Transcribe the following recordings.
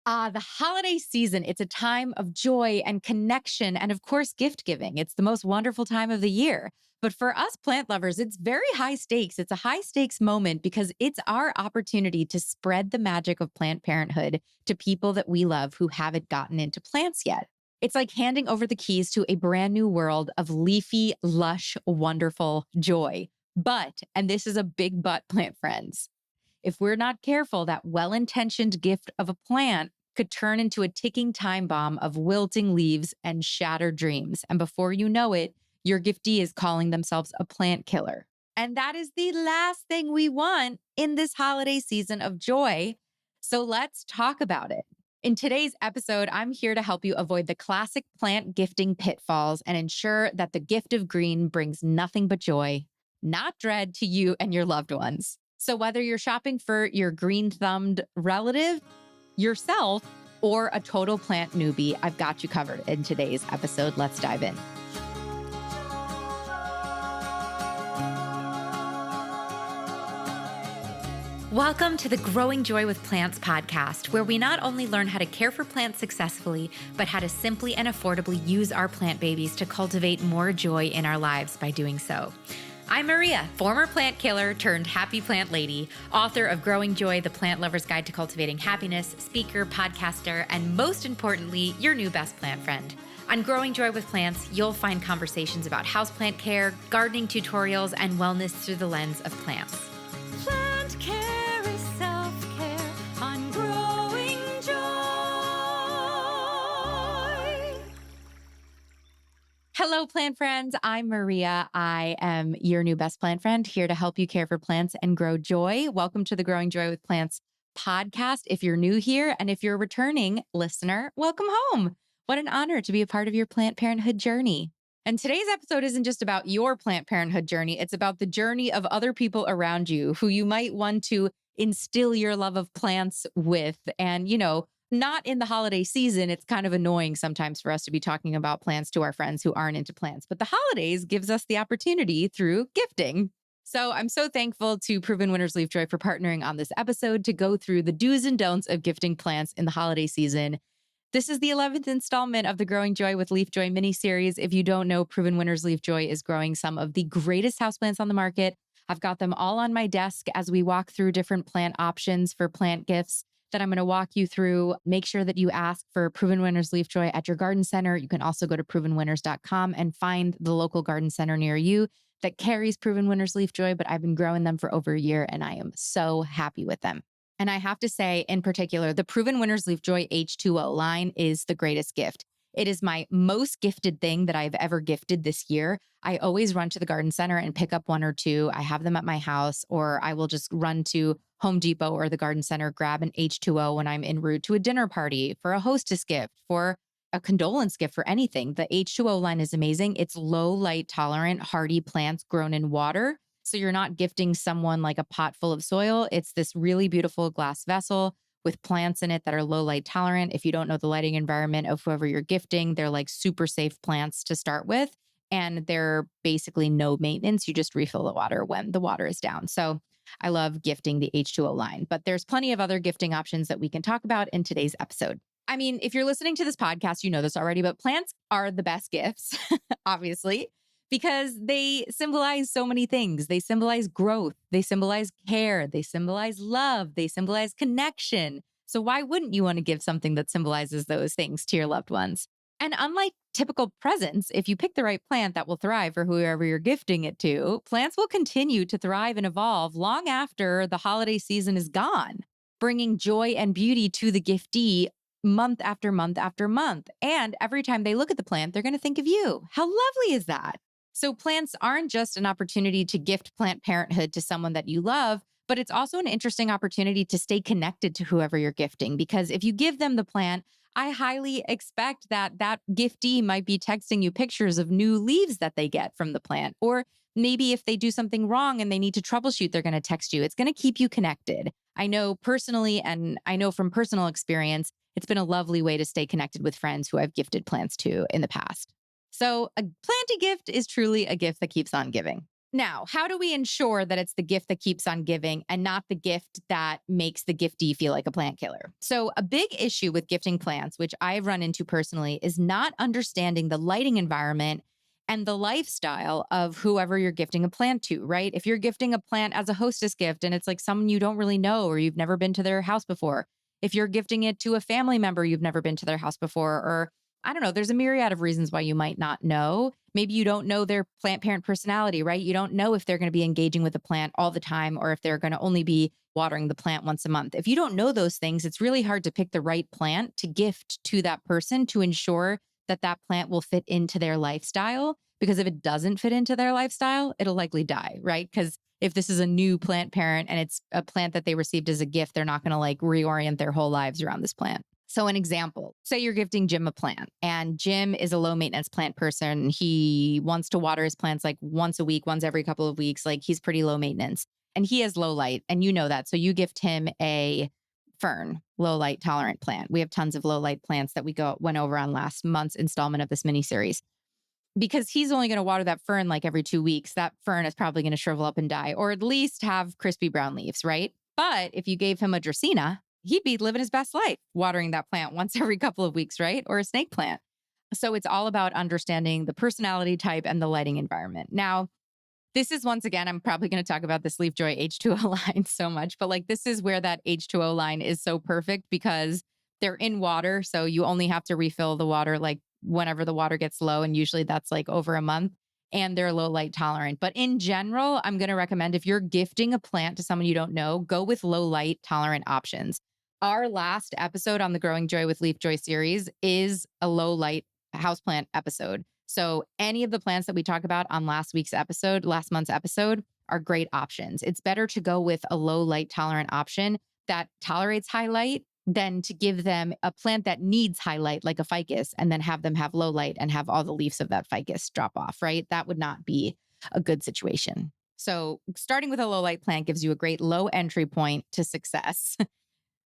The holiday season, it's a time of joy and connection and, of course, gift giving. It's the most wonderful time of the year. But for us plant lovers, it's very high stakes. It's a high stakes moment because it's our opportunity to spread the magic of plant parenthood to people that we love who haven't gotten into plants yet. It's like handing over the keys to a brand new world of leafy, lush, wonderful joy. But, and this is a big but, plant friends, if we're not careful, that well-intentioned gift of a plant could turn into a ticking time bomb of wilting leaves and shattered dreams. And before you know it, your giftee is calling themselves a plant killer. And that is the last thing we want in this holiday season of joy. So let's talk about it. In today's episode, I'm here to help you avoid the classic plant gifting pitfalls and ensure that the gift of green brings nothing but joy, not dread, to you and your loved ones. So whether you're shopping for your green-thumbed relative, yourself, or a total plant newbie, I've got you covered in today's episode. Let's dive in. Welcome to the Growing Joy with Plants podcast, where we not only learn how to care for plants successfully, but how to simply and affordably use our plant babies to cultivate more joy in our lives by doing so. I'm Maria, former plant killer turned happy plant lady, author of Growing Joy, the Plant Lover's Guide to Cultivating Happiness, speaker, podcaster, and most importantly, your new best plant friend. On Growing Joy with Plants, you'll find conversations about houseplant care, gardening tutorials, and wellness through the lens of plants. Plant care is self-care on Growing Joy. Hello, plant friends. I'm Maria. I am your new best plant friend, here to help you care for plants and grow joy. Welcome to the Growing Joy with Plants podcast. If you're new here and if you're a returning listener, welcome home. What an honor to be a part of your plant parenthood journey. And today's episode isn't just about your plant parenthood journey. It's about the journey of other people around you who you might want to instill your love of plants with. And, not in the holiday season. It's kind of annoying sometimes for us to be talking about plants to our friends who aren't into plants. But the holidays gives us the opportunity through gifting. So I'm so thankful to Proven Winners Leaf Joy for partnering on this episode to go through the do's and don'ts of gifting plants in the holiday season. This is the 11th installment of the Growing Joy with Leaf Joy mini-series. If you don't know, Proven Winners Leaf Joy is growing some of the greatest houseplants on the market. I've got them all on my desk as we walk through different plant options for plant gifts that I'm going to walk you through. Make sure that you ask for Proven Winners Leaf Joy at your garden center. You can also go to provenwinners.com and find the local garden center near you that carries Proven Winners Leaf Joy, but I've been growing them for over a year and I am so happy with them. And I have to say, in particular, the Proven Winners Leaf Joy H2O line is the greatest gift. It is my most gifted thing that I've ever gifted this year. I always run to the garden center and pick up one or two. I have them at my house, or I will just run to Home Depot or the garden center, grab an H2O when I'm en route to a dinner party, for a hostess gift, for a condolence gift, for anything. The H2O line is amazing. It's low light tolerant, hardy plants grown in water. So you're not gifting someone like a pot full of soil. It's this really beautiful glass vessel with plants in it that are low light tolerant. If you don't know the lighting environment of whoever you're gifting, they're like super safe plants to start with. And they're basically no maintenance. You just refill the water when the water is down. So I love gifting the H2O line, but there's plenty of other gifting options that we can talk about in today's episode. I mean, if you're listening to this podcast, you know this already, but plants are the best gifts, obviously, because they symbolize so many things. They symbolize growth. They symbolize care. They symbolize love. They symbolize connection. So why wouldn't you want to give something that symbolizes those things to your loved ones? And unlike typical presents, if you pick the right plant that will thrive for whoever you're gifting it to, plants will continue to thrive and evolve long after the holiday season is gone, bringing joy and beauty to the giftee month after month after month. And every time they look at the plant, they're going to think of you. How lovely is that? So plants aren't just an opportunity to gift plant parenthood to someone that you love, but it's also an interesting opportunity to stay connected to whoever you're gifting. Because if you give them the plant, I highly expect that that giftee might be texting you pictures of new leaves that they get from the plant. Or maybe if they do something wrong and they need to troubleshoot, they're going to text you. It's going to keep you connected. I know personally, and I know from personal experience, it's been a lovely way to stay connected with friends who I've gifted plants to in the past. So a planty gift is truly a gift that keeps on giving. Now, how do we ensure that it's the gift that keeps on giving and not the gift that makes the giftee feel like a plant killer? So, a big issue with gifting plants, which I've run into personally, is not understanding the lighting environment and the lifestyle of whoever you're gifting a plant to, right? If you're gifting a plant as a hostess gift and it's like someone you don't really know or you've never been to their house before, if you're gifting it to a family member you've never been to their house before, or I don't know, there's a myriad of reasons why you might not know. Maybe you don't know their plant parent personality, right? You don't know if they're going to be engaging with the plant all the time or if they're going to only be watering the plant once a month. If you don't know those things, it's really hard to pick the right plant to gift to that person to ensure that that plant will fit into their lifestyle. Because if it doesn't fit into their lifestyle, it'll likely die, right? Because if this is a new plant parent and it's a plant that they received as a gift, they're not going to like reorient their whole lives around this plant. So, an example, say you're gifting Jim a plant, and Jim is a low maintenance plant person. He wants to water his plants like once a week, once every couple of weeks. Like he's pretty low maintenance and he has low light, and you know that. So, you gift him a fern, low light tolerant plant. We have tons of low light plants that we went over on last month's installment of this mini series. Because he's only going to water that fern like every 2 weeks, that fern is probably going to shrivel up and die, or at least have crispy brown leaves, right? But if you gave him a Dracaena, he'd be living his best life watering that plant once every couple of weeks, right? Or a snake plant. So it's all about understanding the personality type and the lighting environment. Now, this is once again, I'm probably going to talk about this Leaf Joy H2O line so much, but like this is where that H2O line is so perfect because they're in water. So you only have to refill the water like whenever the water gets low. And usually that's like over a month and they're low light tolerant. But in general, I'm going to recommend if you're gifting a plant to someone you don't know, go with low light tolerant options. Our last episode on the Growing Joy with Leaf Joy series is a low light houseplant episode. So any of the plants that we talk about on last month's episode are great options. It's better to go with a low light tolerant option that tolerates high light than to give them a plant that needs high light like a ficus and then have them have low light and have all the leaves of that ficus drop off, right? That would not be a good situation. So starting with a low light plant gives you a great low entry point to success.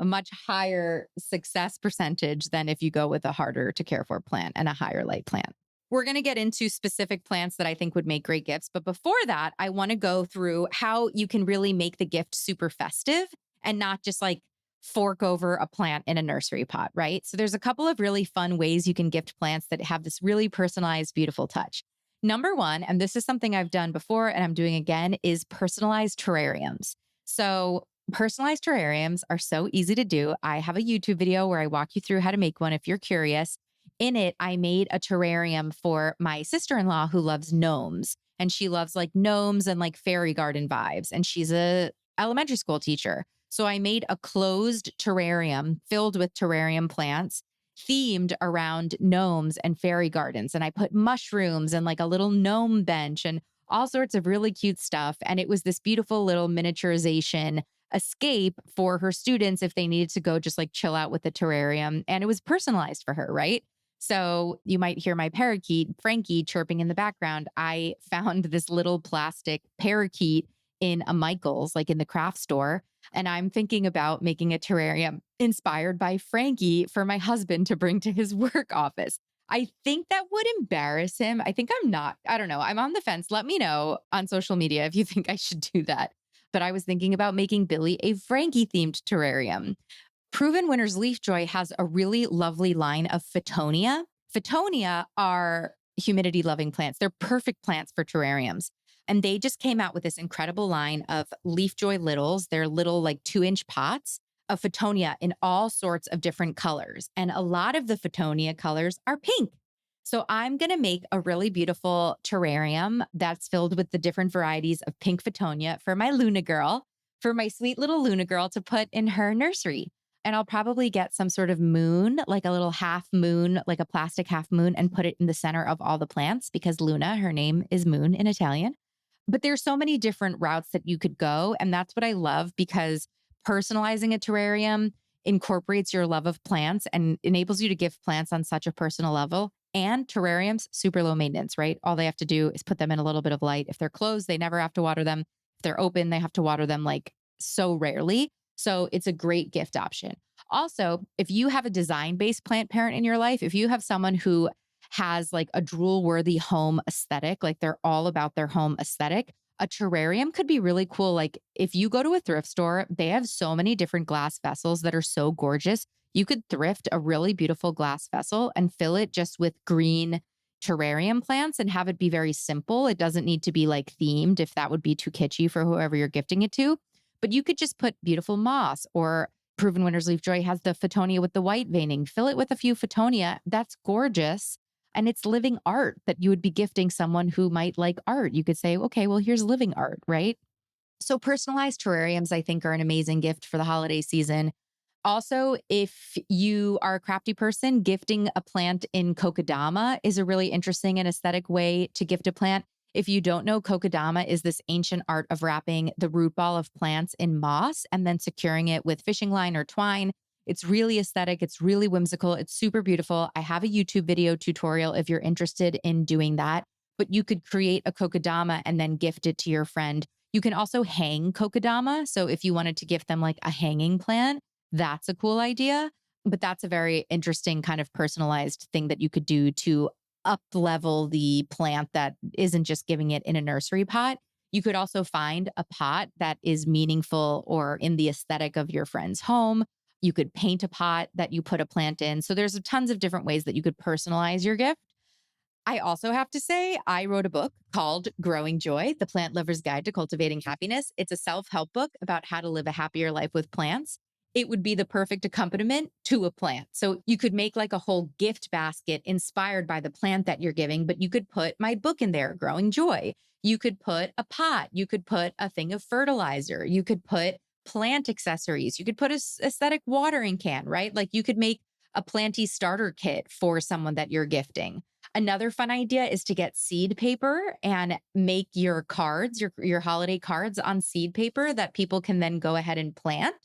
A much higher success percentage than if you go with a harder to care for plant and a higher light plant. We're going to get into specific plants that I think would make great gifts. But before that, I want to go through how you can really make the gift super festive and not just like fork over a plant in a nursery pot, right? So there's a couple of really fun ways you can gift plants that have this really personalized, beautiful touch. Number one, and this is something I've done before and I'm doing again, is personalized terrariums. So personalized terrariums are so easy to do. I have a YouTube video where I walk you through how to make one if you're curious. In it, I made a terrarium for my sister-in-law who loves gnomes. And she loves like gnomes and like fairy garden vibes. And she's a elementary school teacher. So I made a closed terrarium filled with terrarium plants themed around gnomes and fairy gardens. And I put mushrooms and like a little gnome bench and all sorts of really cute stuff. And it was this beautiful little miniaturization escape for her students if they needed to go just like chill out with the terrarium. And it was personalized for her, right? So you might hear my parakeet, Frankie, chirping in the background. I found this little plastic parakeet in a Michael's, like in the craft store. And I'm thinking about making a terrarium inspired by Frankie for my husband to bring to his work office. I think that would embarrass him. I think I'm not. I don't know. I'm on the fence. Let me know on social media if you think I should do that. But I was thinking about making Billy a Frankie themed terrarium. Proven Winners Leaf Joy has a really lovely line of Fittonia. Fittonia are humidity loving plants. They're perfect plants for terrariums. And they just came out with this incredible line of Leaf Joy Littles. They're little like 2-inch pots of Fittonia in all sorts of different colors. And a lot of the Fittonia colors are pink. So I'm going to make a really beautiful terrarium that's filled with the different varieties of pink Fittonia for my Luna girl, for my sweet little Luna girl to put in her nursery. And I'll probably get some sort of moon, like a little half moon, like a plastic half moon, and put it in the center of all the plants because Luna, her name is Moon in Italian. But there's so many different routes that you could go. And that's what I love because personalizing a terrarium incorporates your love of plants and enables you to give plants on such a personal level. And terrariums, super low maintenance, right? All they have to do is put them in a little bit of light. If they're closed, they never have to water them. If they're open, they have to water them like so rarely. So it's a great gift option. Also, if you have a design-based plant parent in your life, if you have someone who has like a drool-worthy home aesthetic, like they're all about their home aesthetic, A terrarium could be really cool. Like if you go to a thrift store, they have so many different glass vessels that are so gorgeous. You could thrift a really beautiful glass vessel and fill it just with green terrarium plants and have it be very simple. It doesn't need to be like themed if that would be too kitschy for whoever you're gifting it to. But you could just put beautiful moss, or Proven Winners Leaf Joy has the Photonia with the white veining. Fill it with a few Photonia. That's gorgeous. And it's living art that you would be gifting someone who might like art. You could say, okay, well, here's living art, right? So personalized terrariums, I think, are an amazing gift for the holiday season. Also, if you are a crafty person, gifting a plant in Kokedama is a really interesting and aesthetic way to gift a plant. If you don't know, Kokedama is this ancient art of wrapping the root ball of plants in moss and then securing it with fishing line or twine. It's really aesthetic. It's really whimsical. It's super beautiful. I have a YouTube video tutorial if you're interested in doing that, but you could create a Kokedama and then gift it to your friend. You can also hang Kokedama. So if you wanted to gift them like a hanging plant, that's a cool idea. But that's a very interesting kind of personalized thing that you could do to up level the plant that isn't just giving it in a nursery pot. You could also find a pot that is meaningful or in the aesthetic of your friend's home. You could paint a pot that you put a plant in. So there's tons of different ways that you could personalize your gift. I also have to say, I wrote a book called Growing Joy, The Plant Lover's Guide to Cultivating Happiness. It's a self-help book about how to live a happier life with plants. It would be the perfect accompaniment to a plant. So you could make like a whole gift basket inspired by the plant that you're giving, but you could put my book in there, Growing Joy. You could put a pot. You could put a thing of fertilizer. You could put plant accessories. You could put a aesthetic watering can, right? Like you could make a planty starter kit for someone that you're gifting. Another fun idea is to get seed paper and make your cards, your holiday cards on seed paper that people can then go ahead and plant.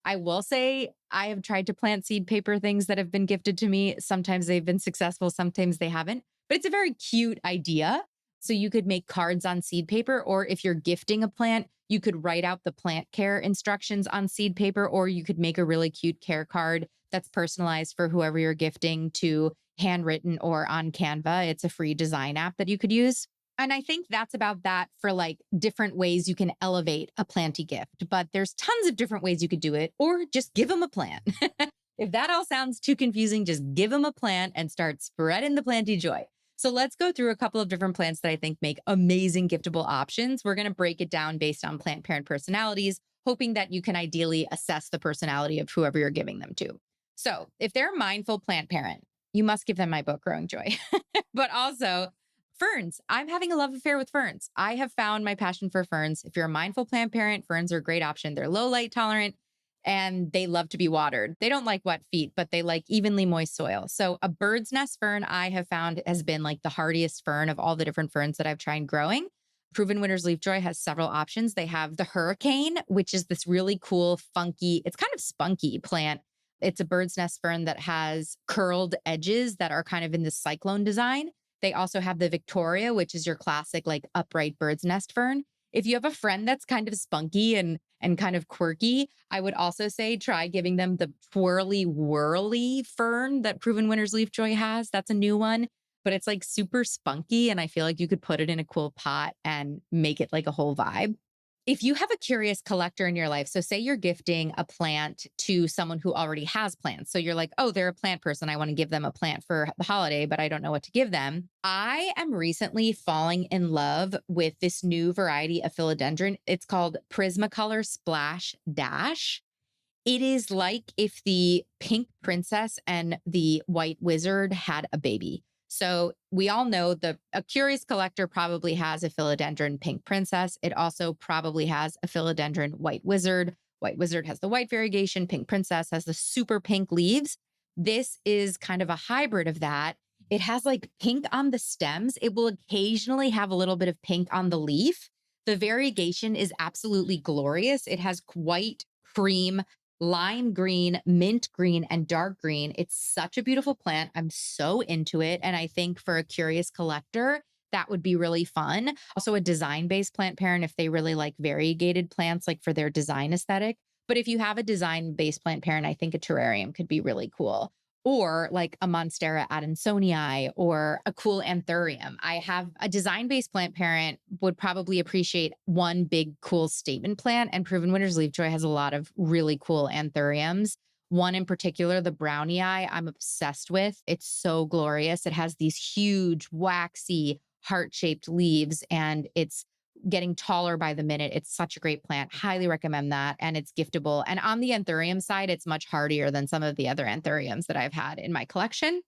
I will say I have tried to plant seed paper things that have been gifted to me. Sometimes they've been successful, sometimes they haven't, but it's a very cute idea. So you could make cards on seed paper, or if you're gifting a plant, you could write out the plant care instructions on seed paper, or you could make a really cute care card that's personalized for whoever you're gifting to handwritten or on Canva. It's a free design app that you could use. And I think that's about that for like different ways you can elevate a planty gift. But there's tons of different ways you could do it, or just give them a plant. If that all sounds too confusing, just give them a plant and start spreading the planty joy. So let's go through a couple of different plants that I think make amazing giftable options. We're going to break it down based on plant parent personalities, hoping that you can ideally assess the personality of whoever you're giving them to. So if they're a mindful plant parent, you must give them my book, Growing Joy. But also, ferns. I'm having a love affair with ferns. I have found my passion for ferns. If you're a mindful plant parent, ferns are a great option. They're low light tolerant and they love to be watered. They don't like wet feet, but they like evenly moist soil. So a bird's nest fern I have found has been like the hardiest fern of all the different ferns that I've tried growing. Proven Winners Leaf Joy has several options. They have the hurricane, which is this really cool, funky, it's kind of spunky plant. It's a bird's nest fern that has curled edges that are kind of in the cyclone design. They also have the Victoria, which is your classic like upright bird's nest fern. If you have a friend that's kind of spunky and kind of quirky, I would also say try giving them the twirly whirly fern that Proven Winners Leaf Joy has. That's a new one, but it's like super spunky and I feel like you could put it in a cool pot and make it like a whole vibe. If you have a curious collector in your life, so say you're gifting a plant to someone who already has plants. So you're like, oh, they're a plant person. I want to give them a plant for the holiday, but I don't know what to give them. I am recently falling in love with this new variety of philodendron. It's called Prismacolor Splash Dash. It is like if the pink princess and the white wizard had a baby. So we all know a curious collector probably has a philodendron pink princess. It also probably has a philodendron white wizard. White wizard has the white variegation. Pink princess has the super pink leaves. This is kind of a hybrid of that. It has like pink on the stems. It will occasionally have a little bit of pink on the leaf. The variegation is absolutely glorious. It has white, cream, lime green, mint green, and dark green. It's such a beautiful plant. I'm so into it. And I think for a curious collector, that would be really fun. Also, a design-based plant parent, if they really like variegated plants, like for their design aesthetic. But if you have a design-based plant parent, I think a terrarium could be really cool. or like a Monstera adansonii or a cool anthurium. I have a design-based plant parent would probably appreciate one big cool statement plant, and Proven Winners Leaf Joy has a lot of really cool anthuriums. One in particular, the brownie eye, I'm obsessed with. It's so glorious. It has these huge, waxy, heart-shaped leaves, and it's getting taller by the minute. It's such a great plant. Highly recommend that. And it's giftable. And on the anthurium side, it's much hardier than some of the other anthuriums that I've had in my collection.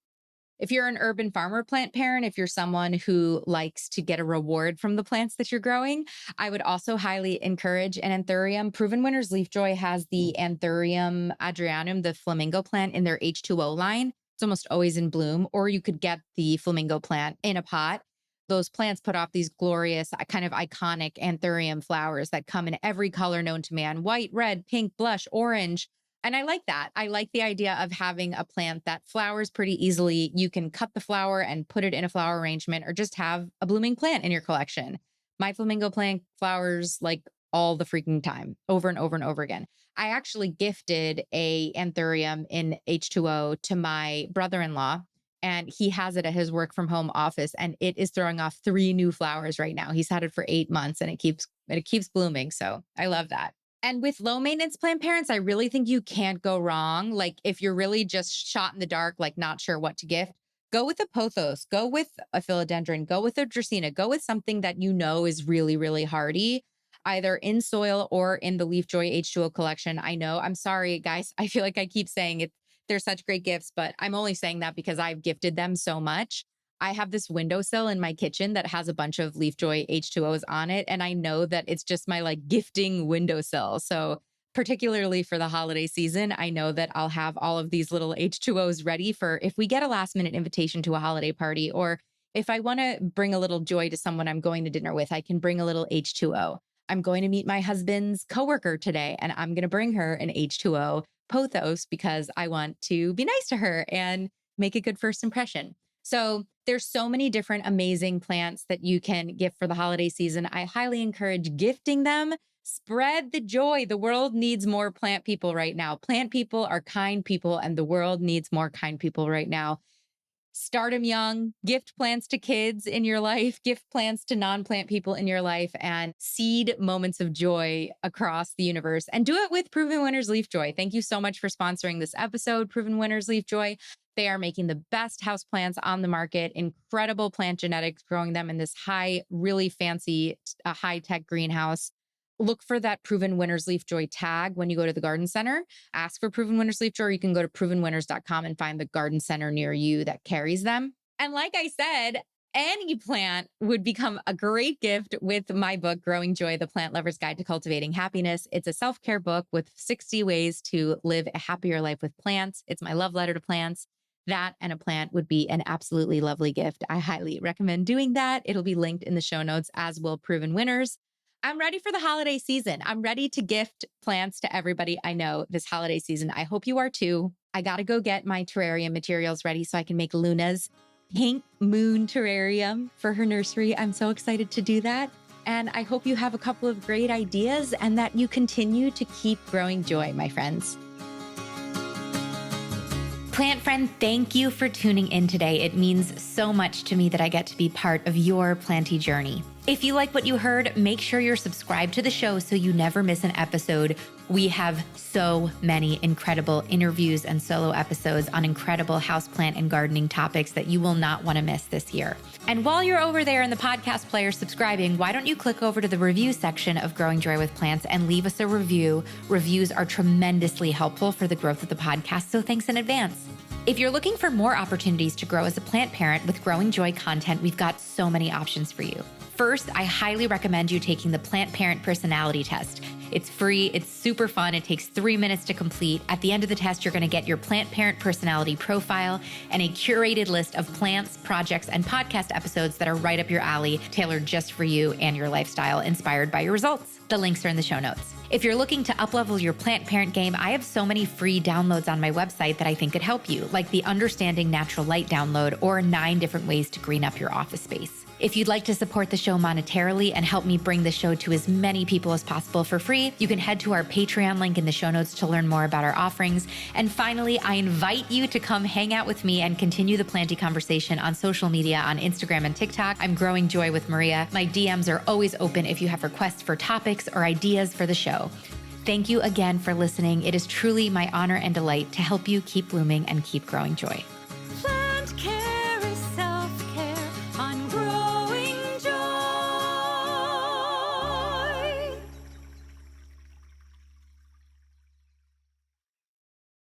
If you're an urban farmer plant parent, if you're someone who likes to get a reward from the plants that you're growing, I would also highly encourage an anthurium. Proven Winners Leaf Joy has the Anthurium adrianum, the flamingo plant, in their H2O line. It's almost always in bloom, or you could get the flamingo plant in a pot. Those plants put off these glorious, kind of iconic anthurium flowers that come in every color known to man: white, red, pink, blush, orange. And I like that. I like the idea of having a plant that flowers pretty easily. You can cut the flower and put it in a flower arrangement, or just have a blooming plant in your collection. My flamingo plant flowers like all the freaking time, over and over and over again. I actually gifted a anthurium in H2O to my brother-in-law, and he has it at his work from home office, and it is throwing off 3 new flowers right now. He's had it for 8 months, and it keeps blooming. So I love that. And with low maintenance plant parents, I really think you can't go wrong. Like, if you're really just shot in the dark, like not sure what to gift, go with a pothos, go with a philodendron, go with a dracaena, go with something that you know is really, really hardy, either in soil or in the Leaf Joy H2O collection. I know, I'm sorry, guys. I feel like I keep saying it. They're such great gifts, but I'm only saying that because I've gifted them so much. I have this windowsill in my kitchen that has a bunch of Leaf Joy H2Os on it. And I know that it's just my like gifting windowsill. So particularly for the holiday season, I know that I'll have all of these little H2Os ready for if we get a last minute invitation to a holiday party, or if I want to bring a little joy to someone I'm going to dinner with, I can bring a little H2O. I'm going to meet my husband's coworker today, and I'm going to bring her an H2O pothos because I want to be nice to her and make a good first impression. So there's so many different amazing plants that you can gift for the holiday season. I highly encourage gifting them. Spread the joy. The world needs more plant people right now. Plant people are kind people, and the world needs more kind people right now. Start them young, gift plants to kids in your life, gift plants to non-plant people in your life, and seed moments of joy across the universe. And do it with Proven Winners Leaf Joy. Thank you so much for sponsoring this episode, Proven Winners Leaf Joy. They are making the best houseplants on the market, incredible plant genetics, growing them in this really fancy, high-tech greenhouse. Look for that Proven Winners Leaf Joy tag when you go to the garden center. Ask for Proven Winners Leaf Joy, or you can go to provenwinners.com and find the garden center near you that carries them. And like I said, any plant would become a great gift with my book, Growing Joy, The Plant Lover's Guide to Cultivating Happiness. It's a self-care book with 60 ways to live a happier life with plants. It's my love letter to plants. That and a plant would be an absolutely lovely gift. I highly recommend doing that. It'll be linked in the show notes, as will Proven Winners. I'm ready for the holiday season. I'm ready to gift plants to everybody I know this holiday season. I hope you are too. I got to go get my terrarium materials ready so I can make Luna's pink moon terrarium for her nursery. I'm so excited to do that. And I hope you have a couple of great ideas and that you continue to keep growing joy, my friends. Plant friend, thank you for tuning in today. It means so much to me that I get to be part of your planty journey. If you like what you heard, make sure you're subscribed to the show so you never miss an episode. We have so many incredible interviews and solo episodes on incredible houseplant and gardening topics that you will not want to miss this year. And while you're over there in the podcast player subscribing, why don't you click over to the review section of Growing Joy with Plants and leave us a review. Reviews are tremendously helpful for the growth of the podcast, so thanks in advance. If you're looking for more opportunities to grow as a plant parent with Growing Joy content, we've got so many options for you. First, I highly recommend you taking the Plant Parent Personality Test. It's free, it's super fun, it takes 3 minutes to complete. At the end of the test, you're gonna get your Plant Parent Personality profile and a curated list of plants, projects, and podcast episodes that are right up your alley, tailored just for you and your lifestyle, inspired by your results. The links are in the show notes. If you're looking to uplevel your plant parent game, I have so many free downloads on my website that I think could help you, like the Understanding Natural Light download or 9 different ways to green up your office space. If you'd like to support the show monetarily and help me bring the show to as many people as possible for free, you can head to our Patreon link in the show notes to learn more about our offerings. And finally, I invite you to come hang out with me and continue the planty conversation on social media on Instagram and TikTok. I'm Growing Joy with Maria. My DMs are always open if you have requests for topics or ideas for the show. Thank you again for listening. It is truly my honor and delight to help you keep blooming and keep growing joy.